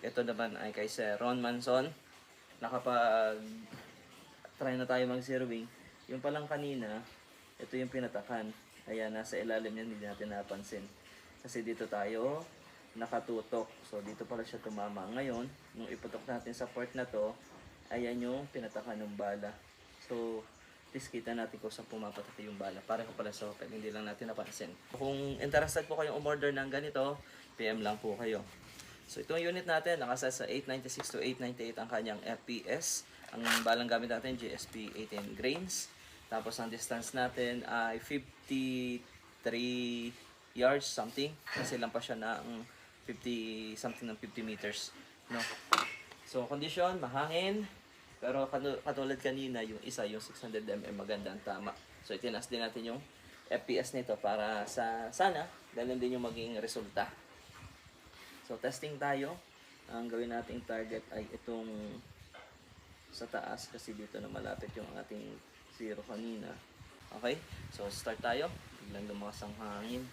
ito naman ay kay Sir Ron Manson. Try na tayo mag zero wing. Yung palang kanina, ito yung pinatakan. Ayan, nasa ilalim yan, hindi natin napansin. Kasi dito tayo nakatutok. So, dito pala siya tumama. Ngayon, nung iputok natin sa port na to, ayan yung pinatakan ng bala. So, at least kita natin kung saan pumapatak yung bala. Pareho pala sa open, hindi lang natin napansin. Kung interested po kayong umorder ng ganito, PM lang po kayo. So, itong unit natin, nakaset sa 896 to 898 ang kanyang FPS. Ang balang gamit natin, GSP 18 grains. Tapos, ang distance natin ay 53 yards something. Kasi lang pa siya ng 50 something ng 50 meters. No? So, condition, mahangin. Pero katulad kanina, yung isa, yung 600mm, maganda ang tama. So, itinas din natin yung FPS nito para sana, ganun din yung maging resulta. So, testing tayo. Ang gawin nating target ay itong sa taas kasi dito na malapit yung ating zero kanina. Okay? So, start tayo. Biglang lumakas ang hangin.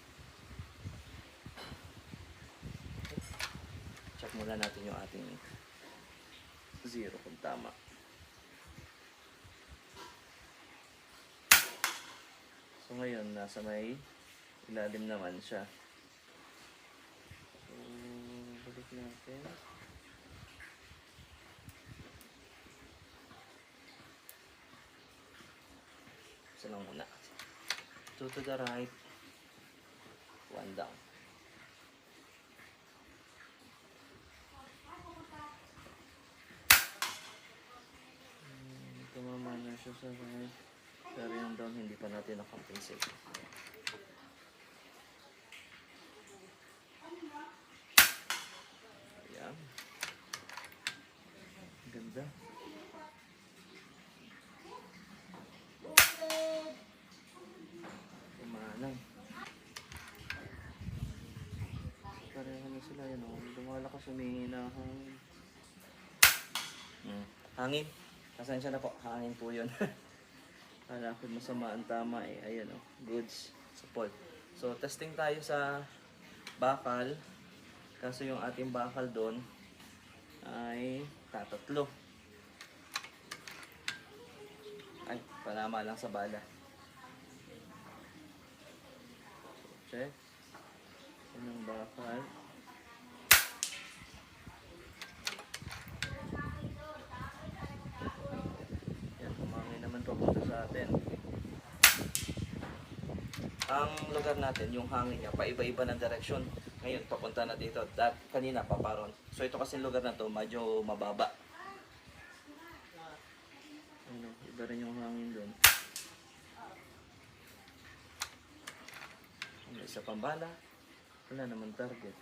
Okay. Check muna natin yung ating zero kung tama. So, ngayon, nasa may ilalim naman siya. So, balik natin. Isa lang muna. 2 to the right. 1 down. Tumama na siya sa right. Pero yung down, hindi pa natin na-compensate. Ayan. Ganda. Kumanang. Pareho na sila yun. Lumalakas humihina ang hangin. Hangin. Pasensya na po. Hangin po yun. Kala ko masama ang tama eh. Ayan o. Goods. Support. So, testing tayo sa bakal. Kaso yung ating bakal doon ay tatatlo. Ay, panama lang sa bala. So, check. Anong bakal? Yan, kumangin naman papunta sa atin. Ang lugar natin, yung hangin niya, paiba-iba ng direksyon. Ngayon, papunta na dito. Kanina, paparon. So, ito kasi lugar na to, medyo mababa. Ano, iba rin yung hangin doon. May isa pang bala. Wala naman target.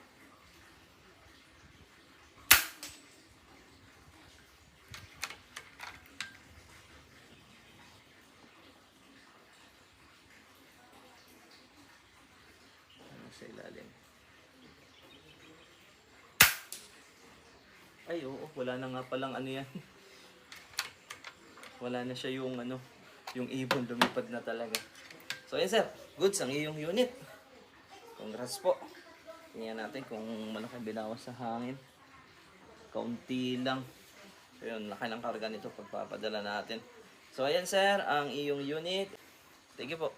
Sa ilalim. Ay, oo. Wala na nga palang ano yan. Wala na siya yung ano, yung ibon. Lumipad na talaga. So, yan sir. Goods ang iyong unit. Congrats po. Tingnan natin kung malaking binawas sa hangin. Kaunti lang. So, yun. Laki ng karga nito pagpapadala natin. So, ayan sir. Ang iyong unit. Thank you po.